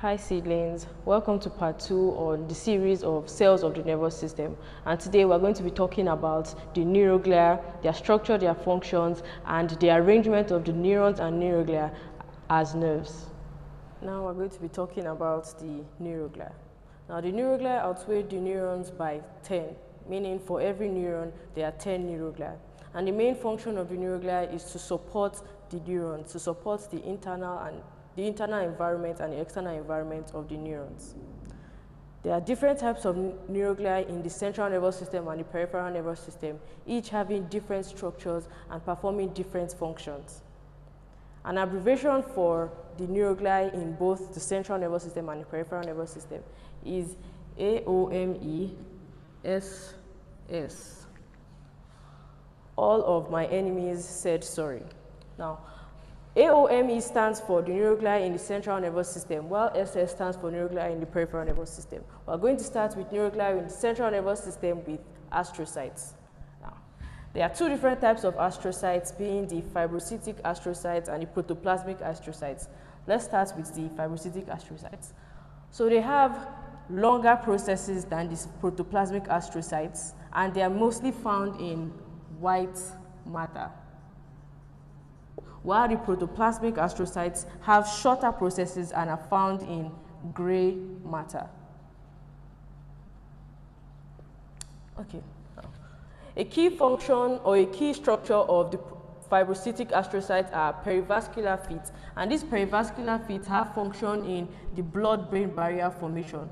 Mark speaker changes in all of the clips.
Speaker 1: Hi seedlings, welcome to part 2 on the series of cells of the nervous system, and today we're going to be talking about the neuroglia, their structure, their functions, and the arrangement of the neurons and neuroglia as nerves. Now we're going to be talking about the neuroglia. Now the neuroglia outweigh the neurons by 10, meaning for every neuron there are 10 neuroglia, and the main function of the neuroglia is to support the neurons, to support the internal environment and the external environment of the neurons. There are different types of neuroglia in the central nervous system and the peripheral nervous system, each having different structures and performing different functions. An abbreviation for the neuroglia in both the central nervous system and the peripheral nervous system is AOMESS. All of my enemies said sorry. Now, AOME stands for the neuroglia in the central nervous system, while SS stands for neuroglia in the peripheral nervous system. We're going to start with neuroglia in the central nervous system with astrocytes. Now, there are two different types of astrocytes, being the fibrocytic astrocytes and the protoplasmic astrocytes. Let's start with the fibrocytic astrocytes. So they have longer processes than the protoplasmic astrocytes, and they are mostly found in white matter, while the protoplasmic astrocytes have shorter processes and are found in gray matter. Okay. A key function or a key structure of the fibrocytic astrocytes are perivascular feet, and these perivascular feet have function in the blood-brain barrier formation.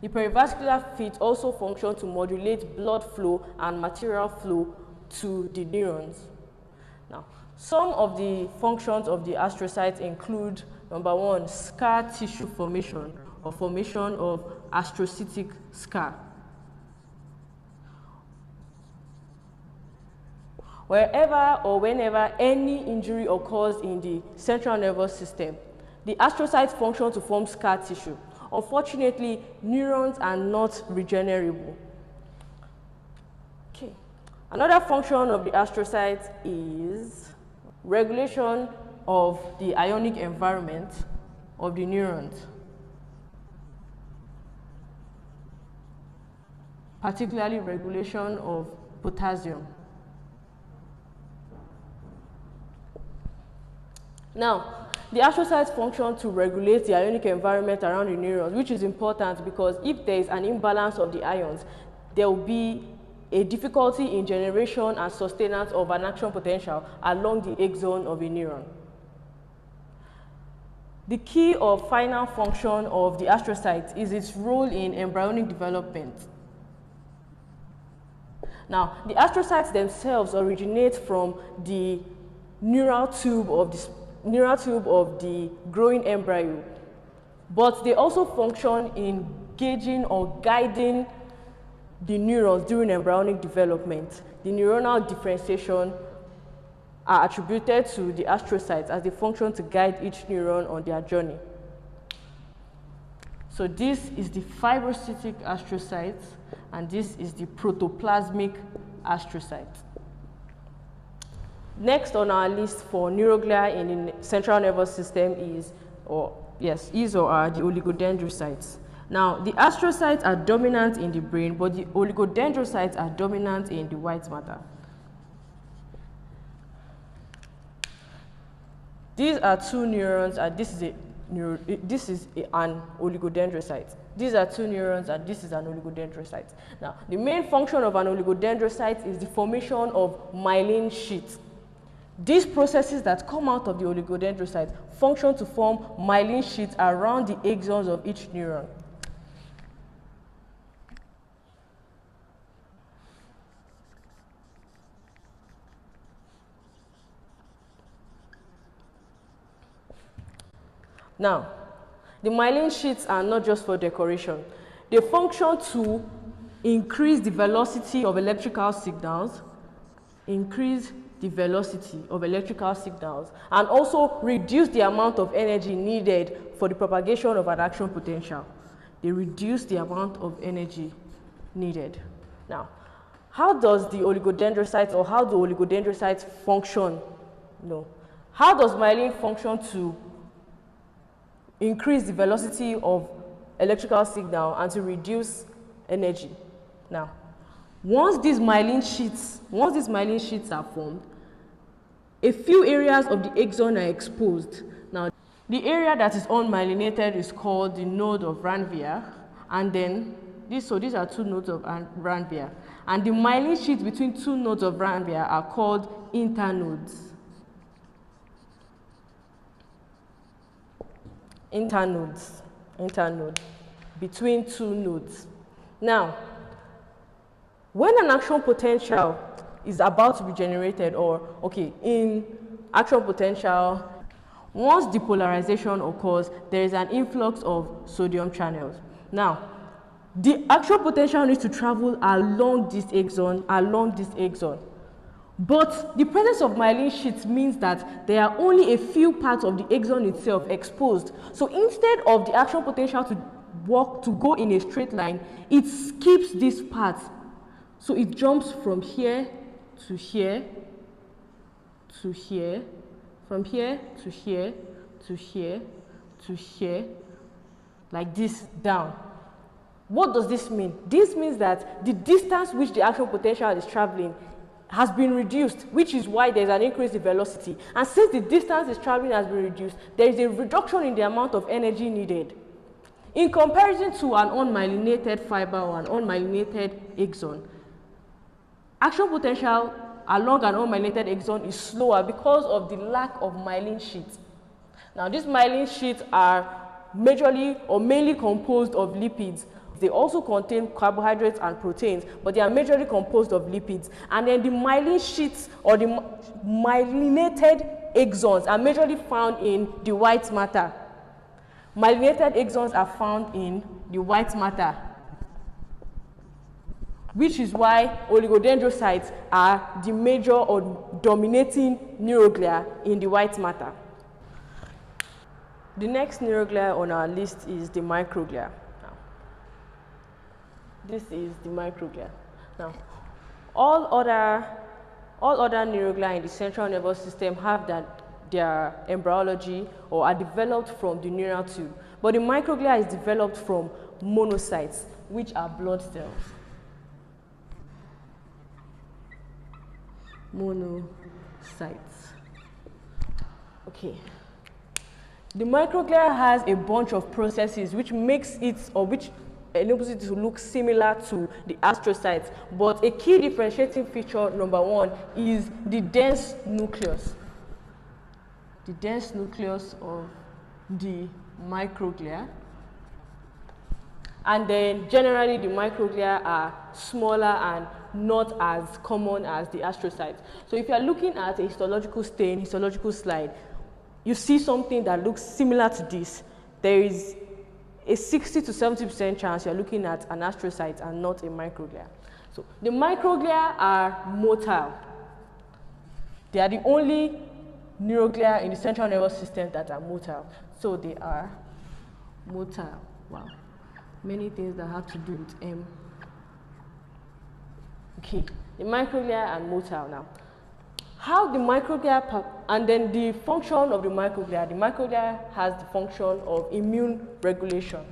Speaker 1: The perivascular feet also function to modulate blood flow and material flow to the neurons. Now, some of the functions of the astrocytes include, number one, scar tissue formation or formation of astrocytic scar. Wherever or whenever any injury occurs in the central nervous system, the astrocytes function to form scar tissue. Unfortunately, neurons are not regenerable. Okay. Another function of the astrocytes is regulation of the ionic environment of the neurons, particularly regulation of potassium. Now, the astrocytes function to regulate the ionic environment around the neurons, which is important because if there is an imbalance of the ions, there will be a difficulty in generation and sustenance of an action potential along the axon of a neuron. The key or final function of the astrocyte is its role in embryonic development. Now, the astrocytes themselves originate from the neural tube of the growing embryo, but they also function in gauging or guiding the neurons during embryonic development. The neuronal differentiation are attributed to the astrocytes as they function to guide each neuron on their journey. So this is the fibrocytic astrocyte, and this is the protoplasmic astrocyte. Next on our list for neuroglia in the central nervous system is the oligodendrocytes. Now, the astrocytes are dominant in the brain, but the oligodendrocytes are dominant in the white matter. These are two neurons, and this is an oligodendrocyte. These are two neurons, and this is an oligodendrocyte. Now, the main function of an oligodendrocyte is the formation of myelin sheaths. These processes that come out of the oligodendrocyte function to form myelin sheaths around the axons of each neuron. Now, the myelin sheaths are not just for decoration. They function to increase the velocity of electrical signals, and also reduce the amount of energy needed for the propagation of an action potential. They reduce the amount of energy needed. Now, how does the oligodendrocytes or how do oligodendrocytes function? How does myelin function to increase the velocity of electrical signal and to reduce energy. Now, once these myelin sheets are formed, a few areas of the axon are exposed. Now, the area that is unmyelinated is called the node of Ranvier, and then these are two nodes of Ranvier, and the myelin sheets between two nodes of Ranvier are called internodes. Internode between two nodes. Now, when an action potential is about to be generated, in action potential, once depolarization occurs, there is an influx of sodium channels. Now, the action potential needs to travel along this axon, But the presence of myelin sheets means that there are only a few parts of the axon itself exposed. So instead of the action potential to go in a straight line, it skips these parts. So it jumps from here to here, to here, from here to here, to here, to here, like this down. What does this mean? This means that the distance which the action potential is traveling has been reduced, which is why there's an increase in velocity. And since the distance is traveling has been reduced, there is a reduction in the amount of energy needed. In comparison to an unmyelinated fiber or an unmyelinated axon, action potential along an unmyelinated axon is slower because of the lack of myelin sheets. Now, these myelin sheets are majorly or mainly composed of lipids. They also contain carbohydrates and proteins, but they are majorly composed of lipids. And then the myelin sheets or the myelinated axons are majorly found in the white matter. Myelinated axons are found in the white matter, which is why oligodendrocytes are the major or dominating neuroglia in the white matter. The next neuroglia on our list is the microglia. This is the microglia. Now, all other neuroglia in the central nervous system have their embryology or are developed from the neural tube. But the microglia is developed from monocytes, which are blood cells. Monocytes. Okay. The microglia has a bunch of processes which enables it to look similar to the astrocytes, but a key differentiating feature, number one, is the dense nucleus. The dense nucleus of the microglia. And then generally the microglia are smaller and not as common as the astrocytes. So if you are looking at a histological slide, you see something that looks similar to this. There is a 60 to 70% chance you're looking at an astrocyte and not a microglia. So the microglia are motile. They are the only neuroglia in the central nervous system that are motile. So they are motile. Wow. Many things that have to do with M. Okay, the microglia are motile now. How the microglia, and then the function of the microglia has the function of immune regulation.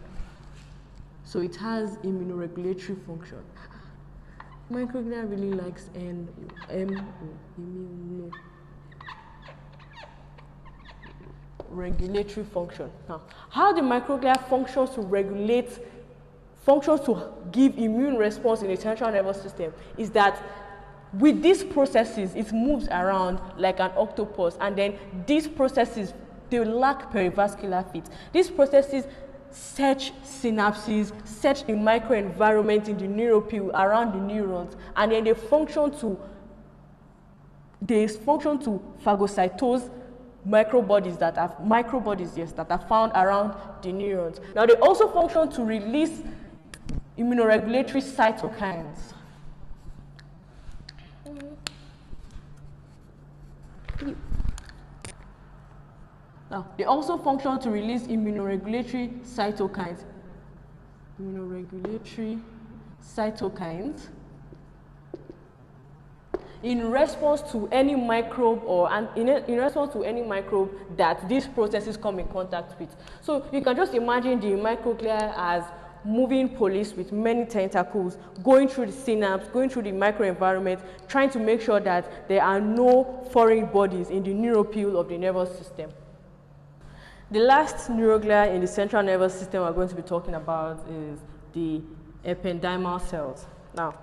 Speaker 1: So it has immunoregulatory function. Microglia really likes regulatory function. Now, how the microglia functions to give immune response in the central nervous system is that with these processes, it moves around like an octopus, and then these processes, they lack perivascular feet. These processes search synapses, search the microenvironment in the neuropil around the neurons, and then they function to phagocytose microbodies that are found around the neurons. Now they also function to release immunoregulatory cytokines. Now, they also function to release immunoregulatory cytokines. in response to any microbe or in response to any microbe that these processes come in contact with. So you can just imagine the microglia as moving police with many tentacles, going through the synapse, going through the microenvironment, trying to make sure that there are no foreign bodies in the neuropil of the nervous system. The last neuroglia in the central nervous system we're going to be talking about is the ependymal cells. Now,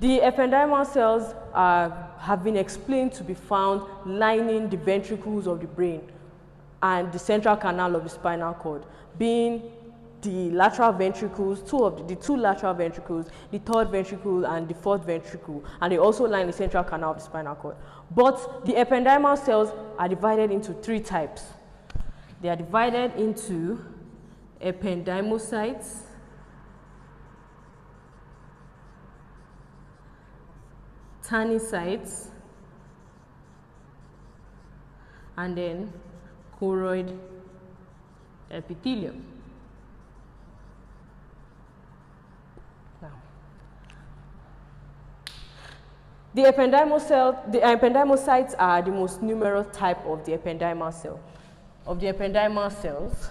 Speaker 1: the ependymal cells have been explained to be found lining the ventricles of the brain and the central canal of the spinal cord, being the lateral ventricles, the two lateral ventricles, the third ventricle and the fourth ventricle, and they also line the central canal of the spinal cord. But the ependymal cells are divided into three types. They are divided into ependymocytes, tanycytes, and then choroid epithelium. The ependymocytes are the most numerous type of the ependymal cell. Of the ependymal cells,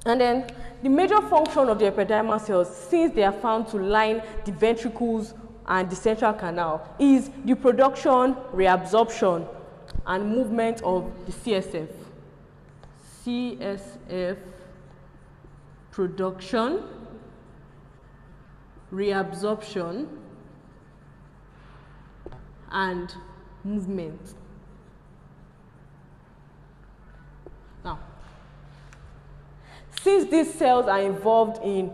Speaker 1: and then the major function of the ependymal cells, since they are found to line the ventricles and the central canal, is the production, reabsorption, and movement of the CSF. CSF production, reabsorption, and movement. Now, since these cells are involved in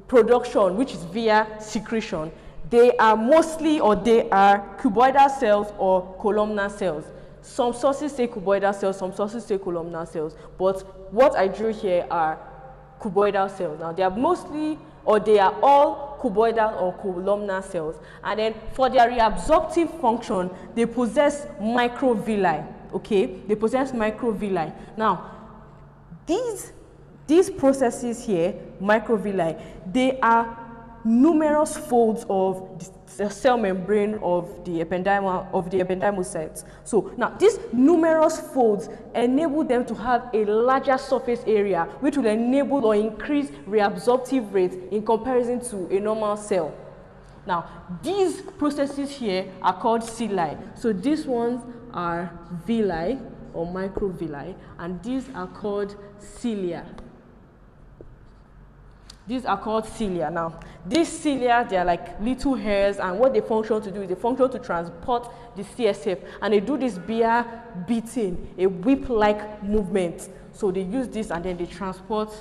Speaker 1: production, which is via secretion, they are mostly, or they are cuboidal cells or columnar cells. Some sources say cuboidal cells, some sources say columnar cells, but what I drew here are cuboidal cells. Now, they are mostly, or they are all cuboidal or columnar cells. And then for their reabsorptive function, they possess microvilli, okay? They possess microvilli. Now, these processes here, microvilli, they are numerous folds of the cell membrane of the ependymocytes. So now these numerous folds enable them to have a larger surface area, which will enable or increase reabsorptive rate in comparison to a normal cell. Now these processes here are called cilia. So these ones are villi or microvilli, and these are called cilia. These are called cilia. Now, these cilia, they are like little hairs, and what they function to do is they function to transport the CSF, and they do this via beating, a whip-like movement. So they use this and then they transport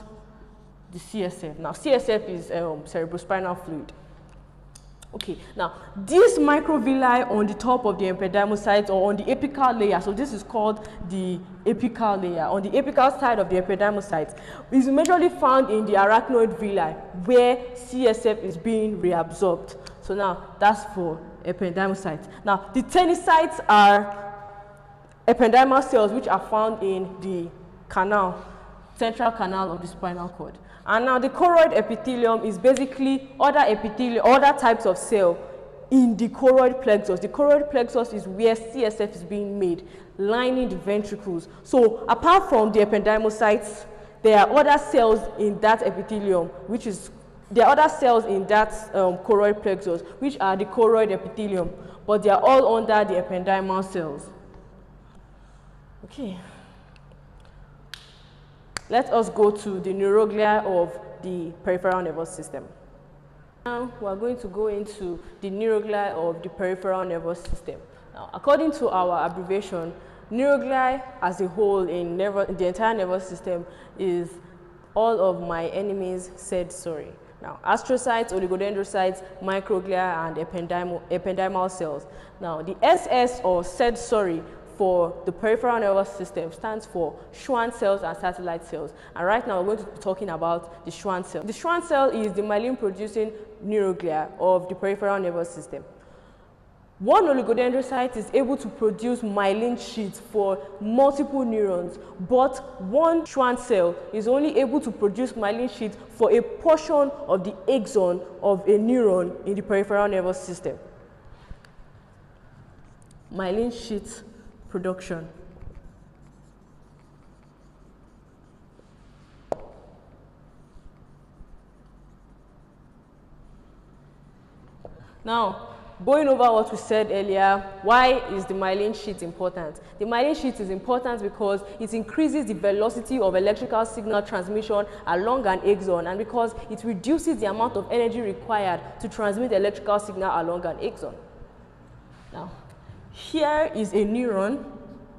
Speaker 1: the CSF. Now, CSF is cerebrospinal fluid. Okay, now these microvilli on the top of the ependymocytes or on the apical layer, so this is called the apical layer, on the apical side of the ependymocytes, is majorly found in the arachnoid villi where CSF is being reabsorbed. So now that's for ependymocytes. Now the tanycytes are ependymal cells which are found in the canal, central canal of the spinal cord. And now the choroid epithelium is basically other types of cell in the choroid plexus. The choroid plexus is where CSF is being made, lining the ventricles. So apart from the ependymocytes, there are other cells in that epithelium, there are other cells in that choroid plexus, which are the choroid epithelium, but they are all under the ependymal cells. Okay. Let us go to the neuroglia of the peripheral nervous system. Now we are going to go into the neuroglia of the peripheral nervous system. Now, according to our abbreviation, neuroglia as a whole in the entire nervous system is all of my enemies said sorry. Now, astrocytes, oligodendrocytes, microglia, and ependymal cells. Now, the SS or said sorry for the peripheral nervous system stands for Schwann cells and satellite cells. And right now we're going to be talking about the Schwann cell. The Schwann cell is the myelin-producing neuroglia of the peripheral nervous system. One oligodendrocyte is able to produce myelin sheaths for multiple neurons, but one Schwann cell is only able to produce myelin sheaths for a portion of the axon of a neuron in the peripheral nervous system. Myelin sheath production. Now, going over what we said earlier, why is the myelin sheath important? The myelin sheath is important because it increases the velocity of electrical signal transmission along an axon, and because it reduces the amount of energy required to transmit electrical signal along an axon. Now, here is a neuron,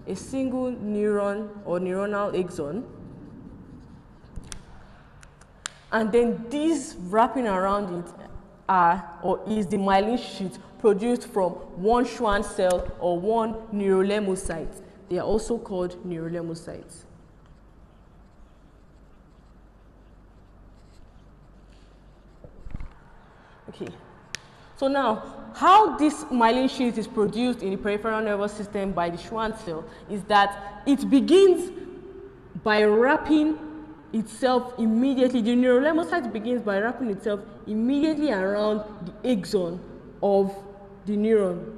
Speaker 1: a single neuron or neuronal axon, and then these wrapping around it is the myelin sheath produced from one Schwann cell or one neurolemocyte. They are also called neurolemocytes. Okay. So now, how this myelin sheath is produced in the peripheral nervous system by the Schwann cell is that it begins by wrapping itself immediately. The neurolemocyte begins by wrapping itself immediately around the axon of the neuron,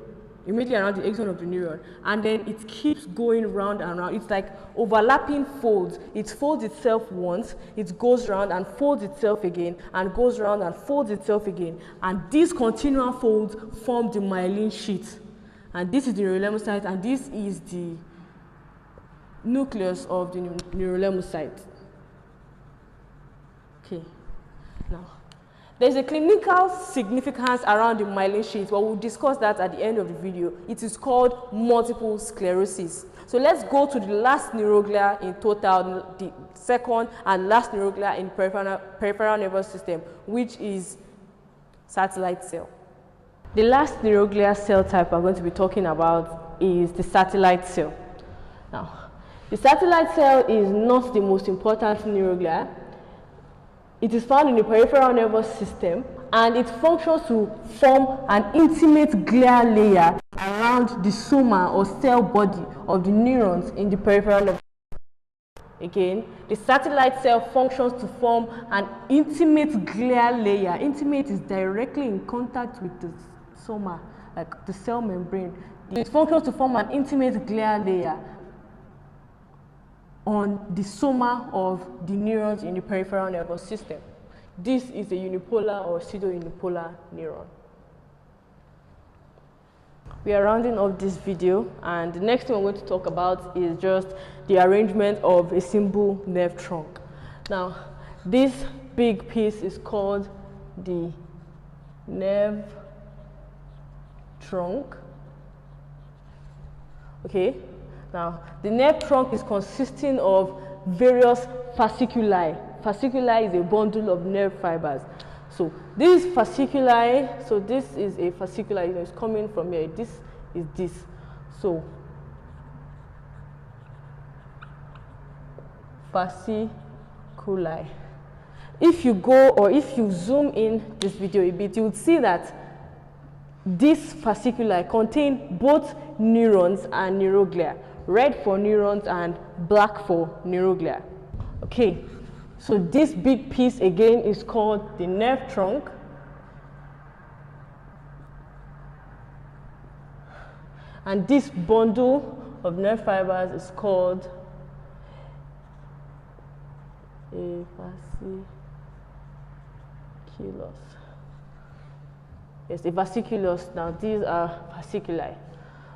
Speaker 1: and then it keeps going round and round. It's like overlapping folds. It folds itself once, it goes round and folds itself again, and goes round and folds itself again, and these continual folds form the myelin sheath. And this is the neurolemocyte, and this is the nucleus of the neurolemocyte. Okay, now there's a clinical significance around the myelin sheath, but we'll discuss that at the end of the video. It is called multiple sclerosis. So let's go to the last neuroglia in total, the second and last neuroglia in peripheral nervous system, which is satellite cell. The last neuroglia cell type we're going to be talking about is the satellite cell. Now, the satellite cell is not the most important neuroglia. It is found in the peripheral nervous system, and it functions to form an intimate glial layer around the soma or cell body of the neurons in the peripheral nervous system. Again, the satellite cell functions to form an intimate glial layer. Intimate is directly in contact with the soma, like the cell membrane. It functions to form an intimate glial layer on the soma of the neurons in the peripheral nervous system. This is a unipolar or pseudo-unipolar neuron. We are rounding up this video, and the next thing we're going to talk about is just the arrangement of a simple nerve trunk. Now, this big piece is called the nerve trunk. Okay? Now, the nerve trunk is consisting of various fasciculi. Fasciculi is a bundle of nerve fibers. So these fasciculi, so this is a fasciculi, it's coming from here. This is this. So fasciculi. If you go, or if you zoom in this video a bit, you would see that these fasciculi contain both neurons and neuroglia. Red for neurons and black for neuroglia. Okay, so this big piece again is called the nerve trunk. And this bundle of nerve fibers is called a fasciculus. Yes, a fasciculus. Now these are fasciculi.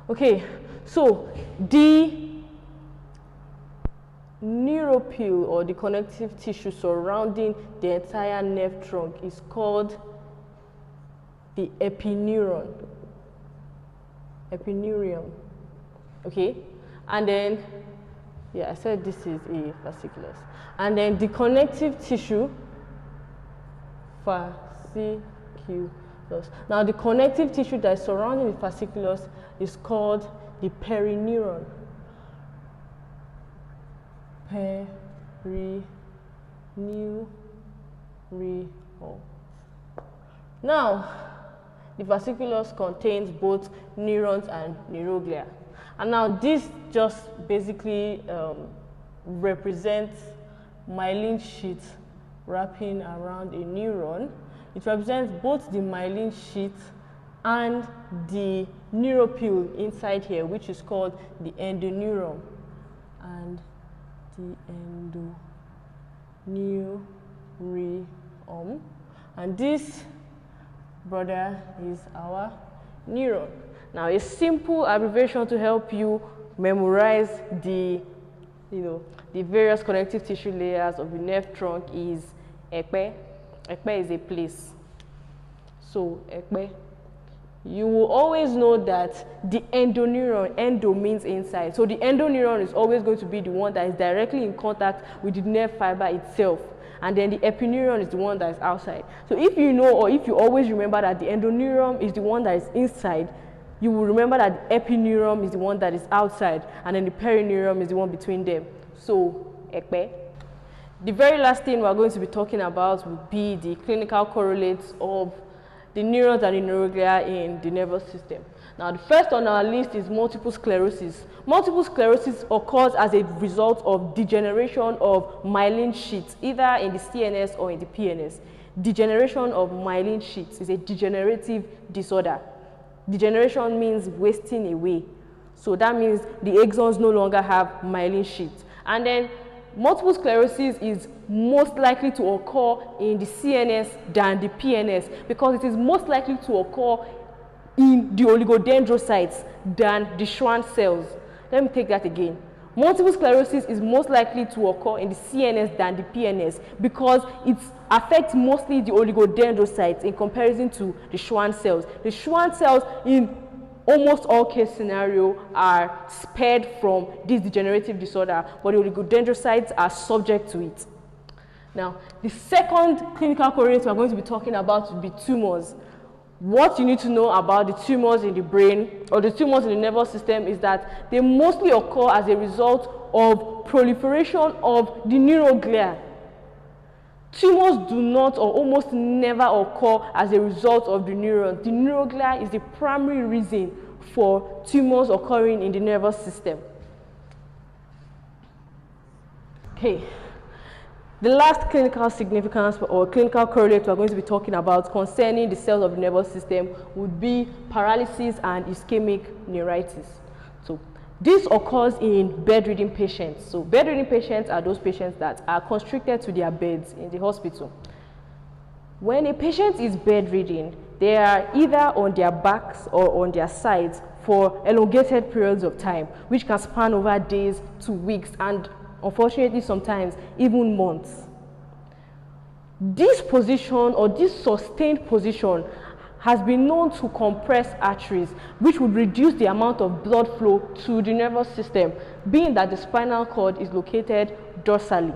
Speaker 1: Okay, so the neuropil, or the connective tissue surrounding the entire nerve trunk, is called the epineuron. Epineurium. Okay, and then, yeah, I said this is a fasciculus. And then the connective tissue, fasciculus. Now, the connective tissue that is surrounding the fasciculus is called the perineuron. Perineuron. Now, The fasciculus contains both neurons and neuroglia. And now this just basically represents myelin sheet wrapping around a neuron. It represents both the myelin sheet and the neuropil inside here, which is called the endoneuron. And the endoneurium. And this brother is our neuron. Now, a simple abbreviation to help you memorize the various connective tissue layers of the nerve trunk is ekpe. Ekpe is a place. So, ekpe. You will always know that the endoneuron, endo means inside. So the endoneuron is always going to be the one that is directly in contact with the nerve fiber itself. And then the epineuron is the one that is outside. So if you know, or if you always remember that the endoneuron is the one that is inside, you will remember that the epineuron is the one that is outside, and then the perineuron is the one between them. So, ekpe. The very last thing we're going to be talking about will be the clinical correlates of the neurons and the neuroglia in the nervous system. Now, the first on our list is multiple sclerosis. Multiple sclerosis occurs as a result of degeneration of myelin sheets, either in the CNS or in the PNS. Degeneration of myelin sheets is a degenerative disorder. Degeneration means wasting away. So that means the axons no longer have myelin sheets. And then multiple sclerosis is most likely to occur in the CNS than the PNS because it is most likely to occur in the oligodendrocytes than the Schwann cells. Let me take that again. Multiple sclerosis is most likely to occur in the CNS than the PNS because it affects mostly the oligodendrocytes in comparison to the Schwann cells. The Schwann cells in almost all case scenario are spared from this degenerative disorder, but the oligodendrocytes are subject to it. Now, the second clinical correlate we're going to be talking about will be tumors. What you need to know about the tumors in the brain or the tumors in the nervous system is that they mostly occur as a result of proliferation of the neuroglia. Tumors do not or almost never occur as a result of the neurons. The neuroglia is the primary reason for tumors occurring in the nervous system. Okay. The last clinical significance or clinical correlate we're going to be talking about concerning the cells of the nervous system would be paralysis and ischemic neuritis. So this occurs in bedridden patients. So bedridden patients are those patients that are constricted to their beds in the hospital. When a patient is bedridden, they are either on their backs or on their sides for elongated periods of time, which can span over days to weeks and unfortunately sometimes even months. This position or this sustained position has been known to compress arteries, which would reduce the amount of blood flow to the nervous system, being that the spinal cord is located dorsally.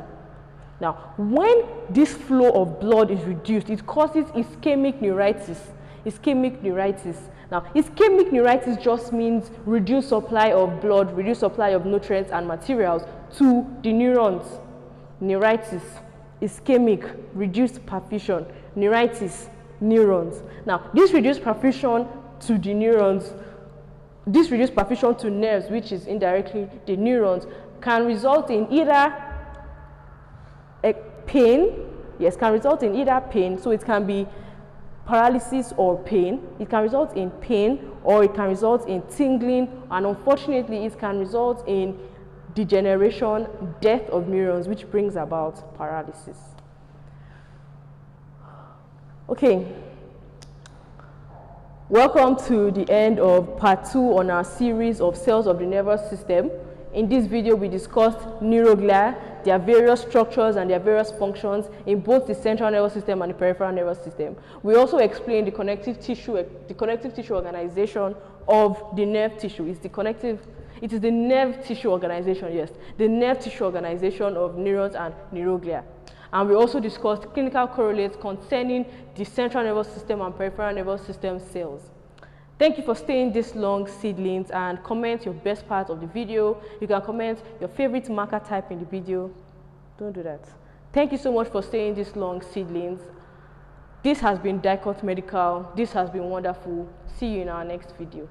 Speaker 1: Now, when this flow of blood is reduced, it causes ischemic neuritis. Ischemic neuritis. Now, ischemic neuritis just means reduced supply of blood, reduced supply of nutrients and materials to the neurons. Neuritis, ischemic, reduced perfusion, neuritis, neurons. Now, this reduced perfusion to the neurons, this reduced perfusion to nerves, which is indirectly the neurons, can result in either a pain, yes, can result in either pain, so it can be paralysis or pain. It can result in pain or it can result in tingling, and unfortunately it can result in degeneration, death of neurons, which brings about paralysis. Okay, welcome to the end of part 2 on our series of cells of the nervous system. In this video, we discussed neuroglia, their various structures and their various functions in both the central nervous system and the peripheral nervous system. We also explained the connective tissue organization of the nerve tissue. It is the nerve tissue organization, yes, the nerve tissue organization of neurons and neuroglia. And we also discussed clinical correlates concerning the central nervous system and peripheral nervous system cells. Thank you for staying this long, seedlings, and comment your best part of the video. You can comment your favorite marker type in the video. Don't do that. Thank you so much for staying this long, seedlings. This has been Dicot Medical. This has been wonderful. See you in our next video.